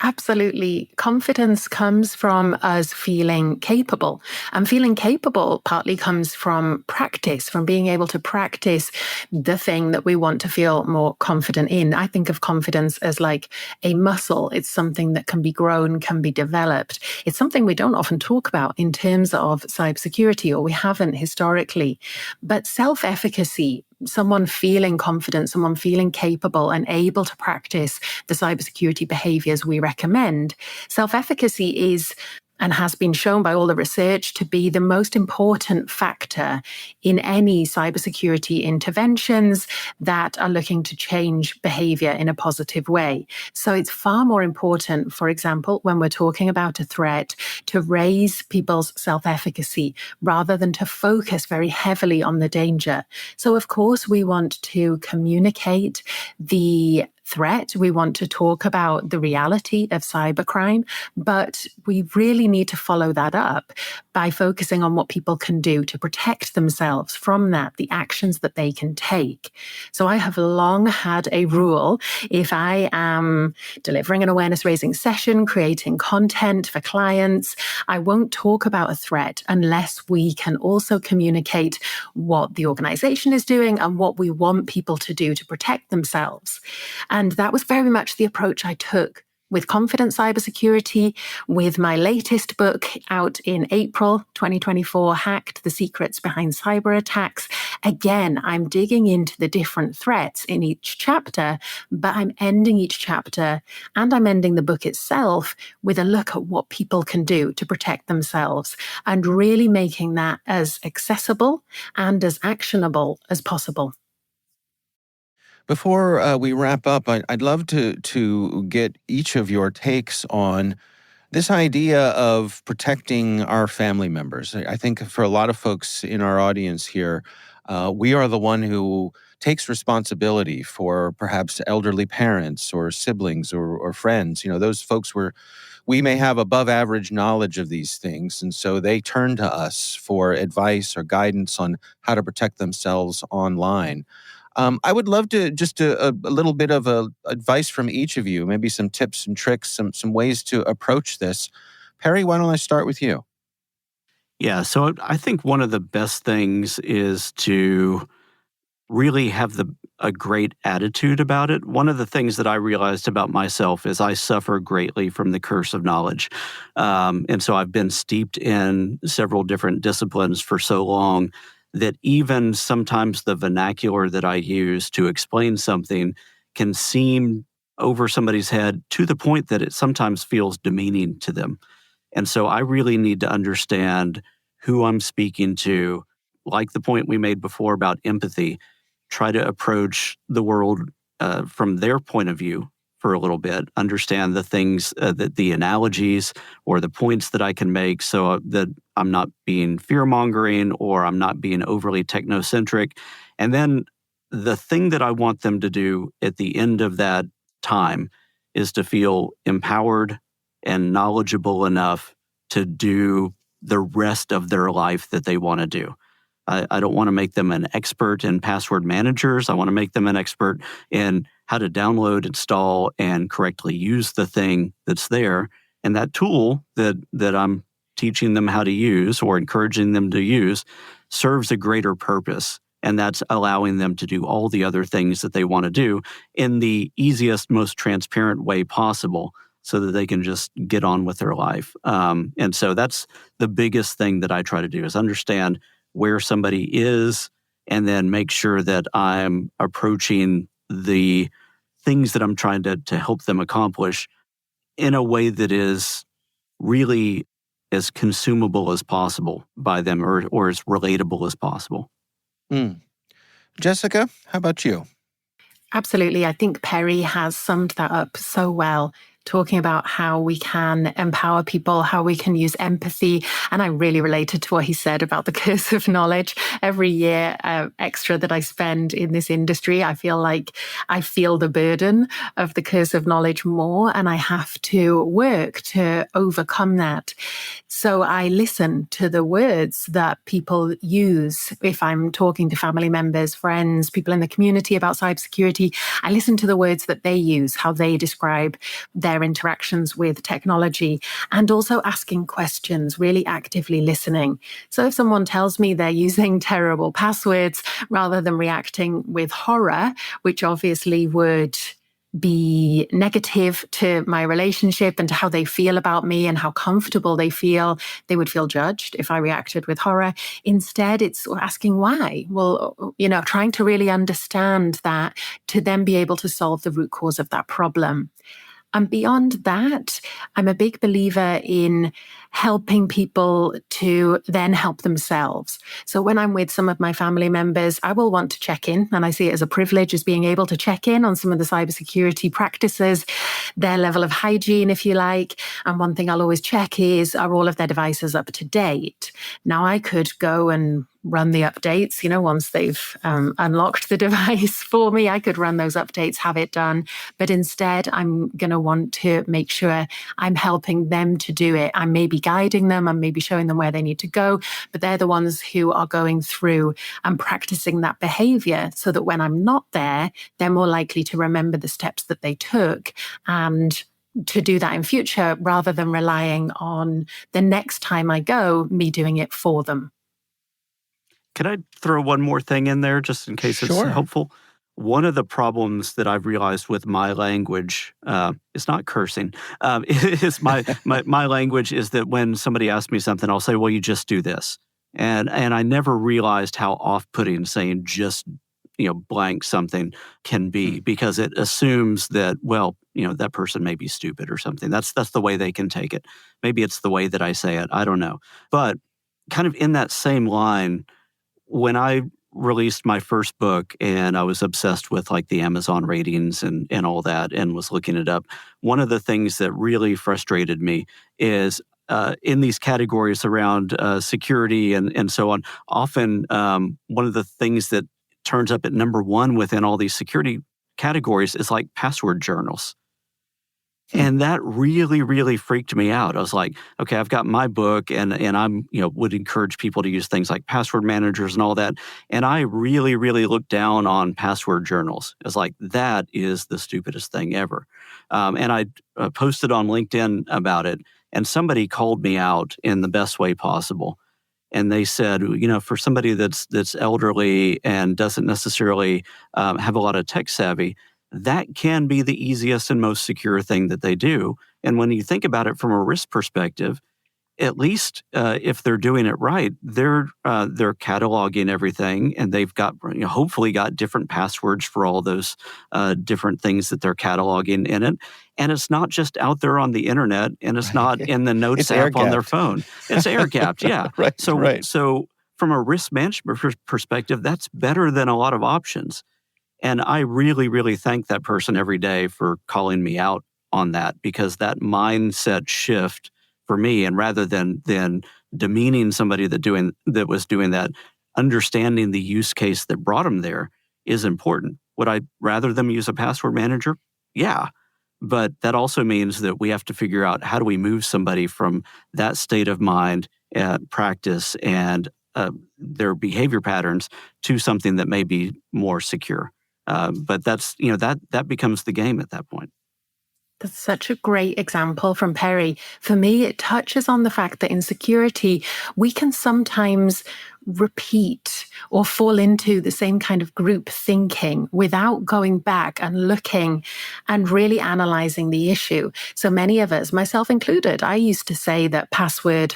Absolutely. Confidence comes from us feeling capable. And feeling capable partly comes from practice, from being able to practice the thing that we want to feel more confident in. I think of confidence as like a muscle. It's something that can be grown, can be developed. It's something we don't often talk about in terms of cybersecurity, or we haven't historically. But self-efficacy, someone feeling confident, someone feeling capable and able to practice the cybersecurity behaviors we recommend. Self-efficacy is and has been shown by all the research to be the most important factor in any cybersecurity interventions that are looking to change behavior in a positive way. So it's far more important, for example, when we're talking about a threat, to raise people's self-efficacy rather than to focus very heavily on the danger. So of course, we want to communicate the threat. We want to talk about the reality of cybercrime, but we really need to follow that up by focusing on what people can do to protect themselves from that, the actions that they can take. So I have long had a rule: if I am delivering an awareness raising session, creating content for clients, I won't talk about a threat unless we can also communicate what the organization is doing and what we want people to do to protect themselves. And that was very much the approach I took with Confident Cybersecurity, with my latest book out in April 2024, Hacked: The Secrets Behind Cyber Attacks. Again, I'm digging into the different threats in each chapter, but I'm ending each chapter and I'm ending the book itself with a look at what people can do to protect themselves and really making that as accessible and as actionable as possible. Before we wrap up, I'd love to get each of your takes on this idea of protecting our family members. I think for a lot of folks in our audience here, we are the one who takes responsibility for perhaps elderly parents or siblings or friends. Those folks we may have above average knowledge of these things, and so they turn to us for advice or guidance on how to protect themselves online. I would love to just a little bit of advice from each of you, maybe some tips and tricks, some ways to approach this. Perry, why don't I start with you? Yeah, so I think one of the best things is to really have a great attitude about it. One of the things that I realized about myself is I suffer greatly from the curse of knowledge. And so I've been steeped in several different disciplines for so long that even sometimes the vernacular that I use to explain something can seem over somebody's head to the point that it sometimes feels demeaning to them. And so I really need to understand who I'm speaking to. Like the point we made before about empathy, try to approach the world from their point of view for a little bit, understand the things, the analogies or the points that I can make so that I'm not being fear-mongering or I'm not being overly technocentric. And then the thing that I want them to do at the end of that time is to feel empowered and knowledgeable enough to do the rest of their life that they want to do. I don't want to make them an expert in password managers. I want to make them an expert in how to download, install, and correctly use the thing that's there. And that tool that I'm teaching them how to use or encouraging them to use serves a greater purpose. And that's allowing them to do all the other things that they want to do in the easiest, most transparent way possible so that they can just get on with their life. And so that's the biggest thing that I try to do is understand where somebody is and then make sure that I'm approaching the things that I'm trying to help them accomplish in a way that is really as consumable as possible by them or as relatable as possible. Jessica, how about you? Absolutely. I think Perry has summed that up so well, talking about how we can empower people, how we can use empathy. And I really related to what he said about the curse of knowledge. Every year extra that I spend in this industry, I feel like I feel the burden of the curse of knowledge more, and I have to work to overcome that. So I listen to the words that people use. If I'm talking to family members, friends, people in the community about cybersecurity, I listen to the words that they use, how they describe their interactions with technology, and also asking questions, really actively listening. So if someone tells me they're using terrible passwords, rather than reacting with horror, which obviously would be negative to my relationship and to how they feel about me and how comfortable they feel, they would feel judged if I reacted with horror. Instead, it's asking why. Well, trying to really understand that to then be able to solve the root cause of that problem. And beyond that, I'm a big believer in helping people to then help themselves. So when I'm with some of my family members, I will want to check in, and I see it as a privilege as being able to check in on some of the cybersecurity practices, their level of hygiene, if you like. And one thing I'll always check is, are all of their devices up to date? Now, I could go and run the updates, once they've unlocked the device for me, I could run those updates, have it done. But instead, I'm going to want to make sure I'm helping them to do it. I may be guiding them, I'm maybe showing them where they need to go, but they're the ones who are going through and practicing that behavior so that when I'm not there, they're more likely to remember the steps that they took and to do that in future rather than relying on the next time I go, me doing it for them. Can I throw one more thing in there just in case it's helpful? One of the problems that I've realized with my language is not cursing. Is my language is that when somebody asks me something, I'll say, well, you just do this. And I never realized how off-putting saying just, blank something can be because it assumes that, well, that person may be stupid or something. That's the way they can take it. Maybe it's the way that I say it. I don't know. But kind of in that same line, when I released my first book and I was obsessed with like the Amazon ratings and all that and was looking it up, one of the things that really frustrated me is in these categories around security and so on, often one of the things that turns up at number one within all these security categories is like password journals. And that really, really freaked me out. I was like, okay, I've got my book and I'm, would encourage people to use things like password managers and all that. And I really, really looked down on password journals. It was like, that is the stupidest thing ever. And I posted on LinkedIn about it and somebody called me out in the best way possible. And they said, for somebody that's elderly and doesn't necessarily have a lot of tech savvy, that can be the easiest and most secure thing that they do. And when you think about it from a risk perspective, at least if they're doing it right, they're cataloging everything, and they've got hopefully got different passwords for all those different things that they're cataloging in it. And it's not just out there on the internet, and it's not in the notes app on their phone. It's air gapped, yeah. So from a risk management perspective, that's better than a lot of options. And I really, really thank that person every day for calling me out on that, because that mindset shift for me, and rather than demeaning somebody that was doing that, understanding the use case that brought them there is important. Would I rather them use a password manager? Yeah. But that also means that we have to figure out how do we move somebody from that state of mind practice and their behavior patterns to something that may be more secure. But that's, that becomes the game at that point. That's such a great example from Perry. For me, it touches on the fact that in security, we can sometimes repeat or fall into the same kind of group thinking without going back and looking and really analyzing the issue. So many of us, myself included, I used to say that password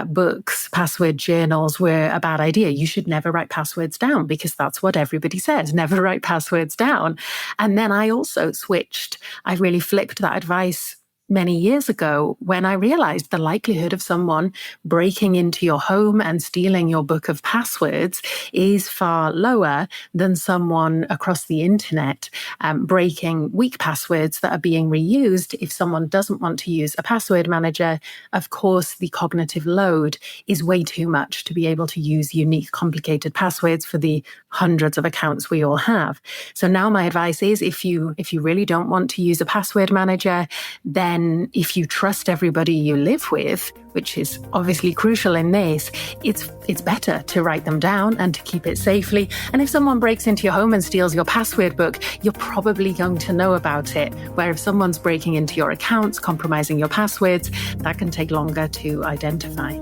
books, password journals were a bad idea. You should never write passwords down because that's what everybody says. Never write passwords down. And then I also switched. I really flipped that advice many years ago when I realized the likelihood of someone breaking into your home and stealing your book of passwords is far lower than someone across the internet breaking weak passwords that are being reused. If someone doesn't want to use a password manager, of course, the cognitive load is way too much to be able to use unique, complicated passwords for the hundreds of accounts we all have. So now my advice is if you really don't want to use a password manager, then if you trust everybody you live with, which is obviously crucial in this, it's better to write them down and to keep it safely. And if someone breaks into your home and steals your password book, you're probably going to know about it. Where if someone's breaking into your accounts, compromising your passwords, that can take longer to identify.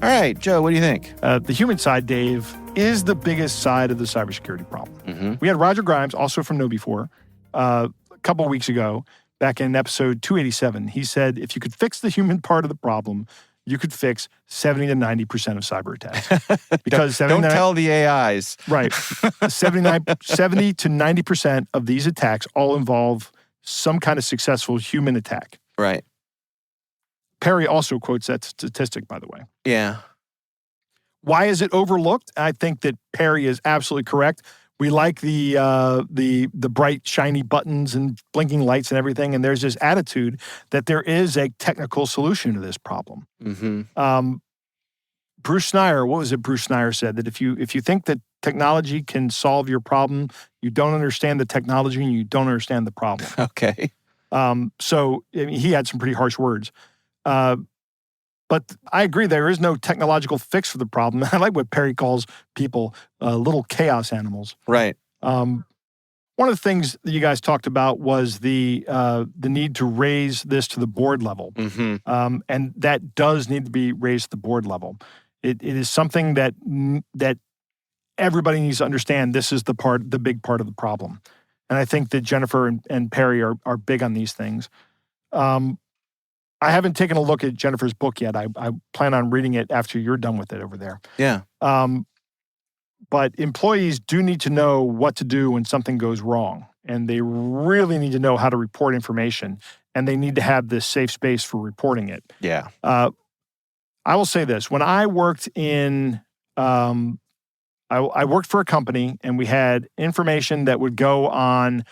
All right, Joe, what do you think? The human side, Dave, is the biggest side of the cybersecurity problem. Mm-hmm. We had Roger Grimes, also from KnowBe4, a couple of weeks ago, back in episode 287. He said, if you could fix the human part of the problem, you could fix 70 to 90% of cyber attacks. Because don't tell the AIs. Right. 70 to 90% of these attacks all involve some kind of successful human attack. Right. Perry also quotes that statistic, by the way. Yeah. Why is it overlooked? I think that Perry is absolutely correct. We like the bright, shiny buttons and blinking lights and everything, and there's this attitude that there is a technical solution to this problem. Mm-hmm. Bruce Schneier, what was it Bruce Schneier said? That if you think that technology can solve your problem, you don't understand the technology and you don't understand the problem. Okay. So I mean, he had some pretty harsh words. But I agree, there is no technological fix for the problem. I like what Perry calls people little chaos animals. Right. One of the things that you guys talked about was the need to raise this to the board level. Mm-hmm. And that does need to be raised to the board level. It is something that everybody needs to understand. This is the big part of the problem. And I think that Jennifer and Perry are big on these things. I haven't taken a look at Jennifer's book yet. I plan on reading it after you're done with it over there. Yeah. But employees do need to know what to do when something goes wrong. And they really need to know how to report information. And they need to have this safe space for reporting it. Yeah. I will say this. When I worked in, I worked for a company and we had information that would go on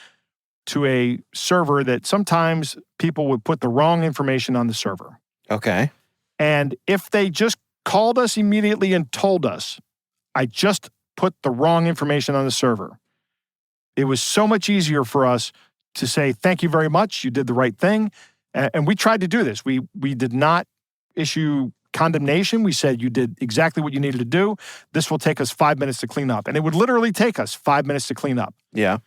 to a server that sometimes people would put the wrong information on the server. Okay. And if they just called us immediately and told us, I just put the wrong information on the server, it was so much easier for us to say, thank you very much, you did the right thing. And we tried to do this. We did not issue condemnation. We said, you did exactly what you needed to do. This will take us 5 minutes to clean up. And it would literally take us 5 minutes to clean up. Yeah.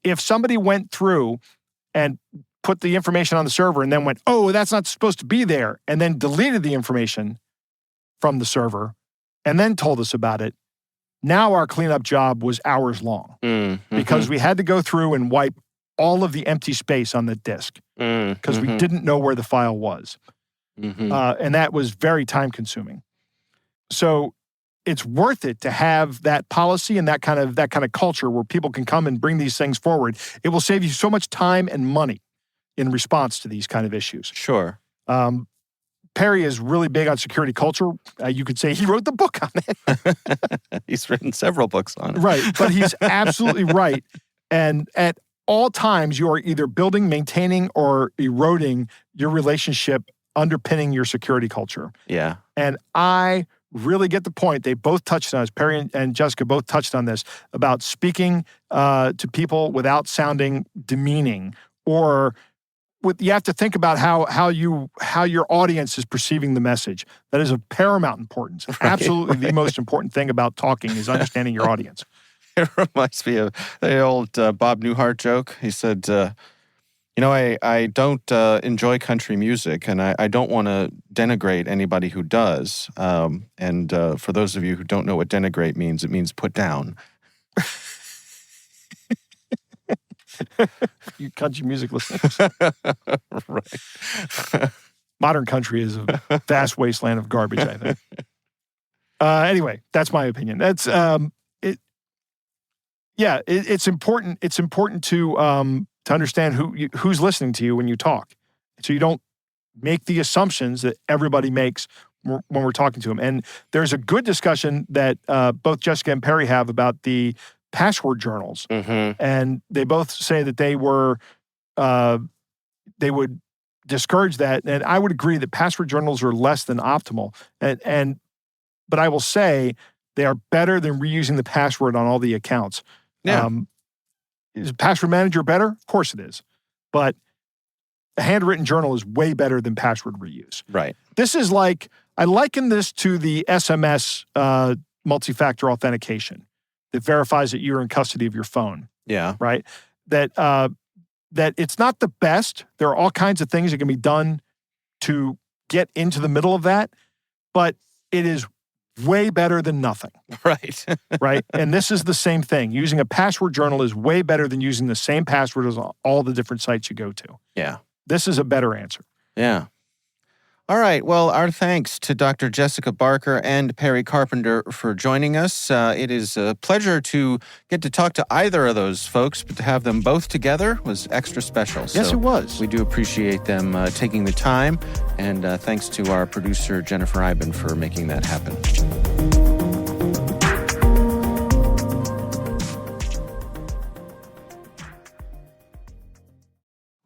If somebody went through and put the information on the server and then went, oh, that's not supposed to be there, and then deleted the information from the server and then told us about it, now our cleanup job was hours long because we had to go through and wipe all of the empty space on the disk because we didn't know where the file was. And that was very time consuming. So it's worth it to have that policy and that kind of culture where people can come and bring these things forward. It will save you so much time and money in response to these kind of issues. Sure. Perry is really big on security culture. You could say he wrote the book on it. He's written several books on it. Right, but he's absolutely right. And at all times, you are either building, maintaining, or eroding your relationship underpinning your security culture. Yeah. And I really get the point. They both touched on this. Perry and Jessica both touched on this about speaking to people without sounding demeaning, or you have to think about how your audience is perceiving the message. That is of paramount importance. Right. Absolutely, the most important thing about talking is understanding your audience. It reminds me of the old Bob Newhart joke. He said, I don't enjoy country music, and I don't want to denigrate anybody who does. And for those of you who don't know what denigrate means, it means put down. You country music listeners. Right. Modern country is a vast wasteland of garbage, I think. Anyway, that's my opinion. That's it's important. It's important to understand who's listening to you when you talk, so you don't make the assumptions that everybody makes when we're talking to them. And there's a good discussion that both Jessica and Perry have about the password journals, and they both say that they would discourage that, and I would agree that password journals are less than optimal. But I will say they are better than reusing the password on all the accounts. Yeah. Is Password Manager better? Of course it is. But a handwritten journal is way better than password reuse. Right. This is like, I liken this to the SMS multi-factor authentication that verifies that you're in custody of your phone. Yeah. Right? That it's not the best. There are all kinds of things that can be done to get into the middle of that, but it is way better than nothing. Right. Right? And this is the same thing. Using a password journal is way better than using the same password as all the different sites you go to. Yeah. This is a better answer. Yeah. All right. Well, our thanks to Dr. Jessica Barker and Perry Carpenter for joining us. It is a pleasure to get to talk to either of those folks, but to have them both together was extra special. Yes, it was. We do appreciate them taking the time, and thanks to our producer, Jennifer Iben, for making that happen.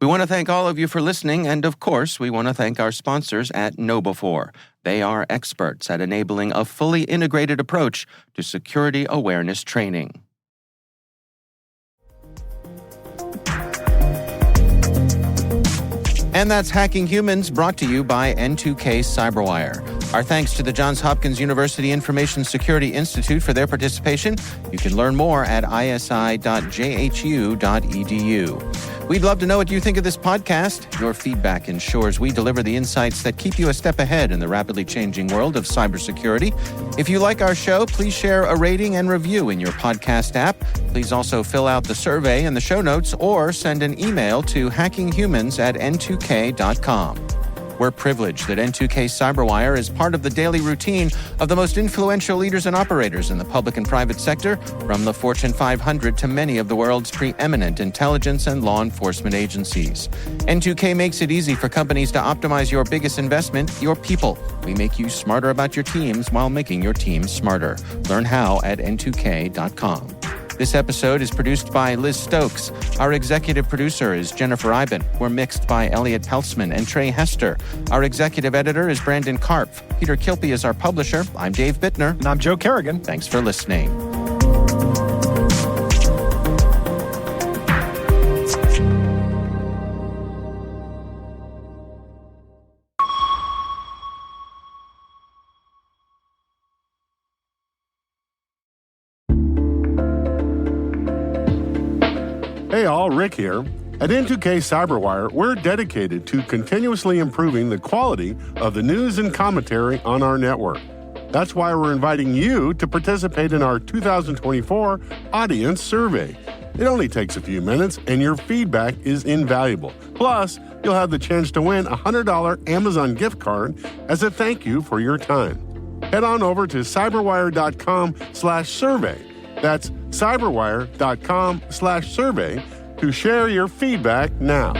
We want to thank all of you for listening, and of course, we want to thank our sponsors at KnowBe4. They are experts at enabling a fully integrated approach to security awareness training. And that's Hacking Humans, brought to you by N2K Cyberwire. Our thanks to the Johns Hopkins University Information Security Institute for their participation. You can learn more at isi.jhu.edu. We'd love to know what you think of this podcast. Your feedback ensures we deliver the insights that keep you a step ahead in the rapidly changing world of cybersecurity. If you like our show, please share a rating and review in your podcast app. Please also fill out the survey in the show notes or send an email to hackinghumans@n2k.com. We're privileged that N2K Cyberwire is part of the daily routine of the most influential leaders and operators in the public and private sector, from the Fortune 500 to many of the world's preeminent intelligence and law enforcement agencies. N2K makes it easy for companies to optimize your biggest investment, your people. We make you smarter about your teams while making your teams smarter. Learn how at n2k.com. This episode is produced by Liz Stokes. Our executive producer is Jennifer Iben. We're mixed by Elliot Peltzman and Trey Hester. Our executive editor is Brandon Karpf. Peter Kilpie is our publisher. I'm Dave Bittner. And I'm Joe Kerrigan. Thanks for listening. Hey all, Rick here. At N2K Cyberwire, we're dedicated to continuously improving the quality of the news and commentary on our network. That's why we're inviting you to participate in our 2024 audience survey. It only takes a few minutes, and your feedback is invaluable. Plus, you'll have the chance to win a $100 Amazon gift card as a thank you for your time. Head on over to cyberwire.com/survey. That's cyberwire.com/survey to share your feedback now.